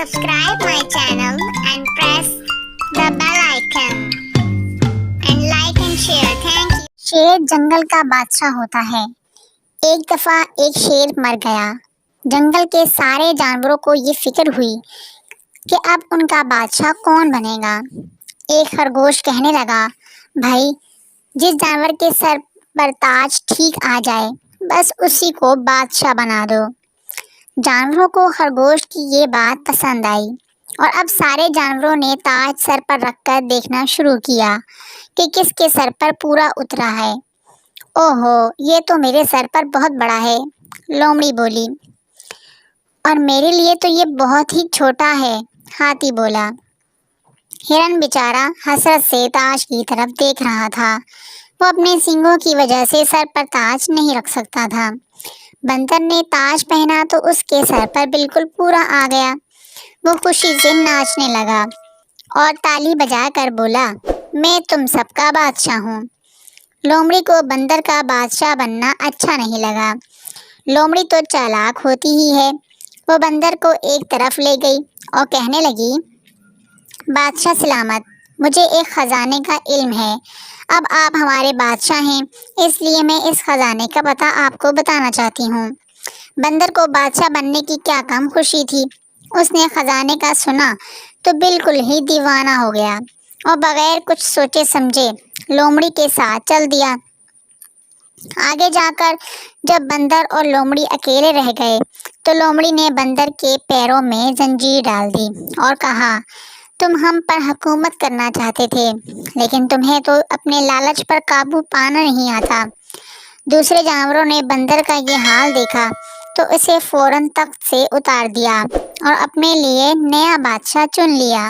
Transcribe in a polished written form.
subscribe my channel and press the bell icon and like and share. Thank you. शेर जंगल का बादशाह होता है। एक दफा एक शेर मर गया। जंगल के सारे जानवरों को ये फिक्र हुई कि अब उनका बादशाह कौन बनेगा। एक खरगोश कहने लगा, भाई, जिस जानवर के सर पर ताज ठीक आ जाए बस उसी को बादशाह बना दो। जानवरों को खरगोश की ये बात पसंद आई और अब सारे जानवरों ने ताज सर पर रखकर देखना शुरू किया कि किसके सर पर पूरा उतरा है। ओहो, ये तो मेरे सर पर बहुत बड़ा है, लोमड़ी बोली। और मेरे लिए तो ये बहुत ही छोटा है, हाथी बोला। हिरन बेचारा हसरत से ताज की तरफ देख रहा था। वो अपने सींगों की वजह से सर पर ताज नहीं रख सकता था। बंदर ने ताज पहना तो उसके सर पर बिल्कुल पूरा आ गया। वो खुशी से नाचने लगा और ताली बजाकर बोला, मैं तुम सबका बादशाह हूँ। लोमड़ी को बंदर का बादशाह बनना अच्छा नहीं लगा। लोमड़ी तो चालाक होती ही है। वो बंदर को एक तरफ ले गई और कहने लगी, बादशाह सलामत, मुझे एक ख़जाने का इल्म है। अब आप हमारे बादशाह हैं, इसलिए मैं इस ख़जाने का पता आपको बताना चाहती हूँ। बंदर को बादशाह बनने की क्या कम खुशी थी। उसने ख़जाने का सुना तो बिल्कुल ही दीवाना हो गया और बगैर कुछ सोचे समझे लोमड़ी के साथ चल दिया। आगे जाकर जब बंदर और लोमड़ी अकेले रह गए तो लोमड़ी ने बंदर के पैरों में जंजीर डाल दी और कहा, तुम हम पर हुकूमत करना चाहते थे, लेकिन तुम्हें तो अपने लालच पर काबू पाना नहीं आता। दूसरे जानवरों ने बंदर का ये हाल देखा तो इसे फौरन तख्त से उतार दिया और अपने लिए नया बादशाह चुन लिया।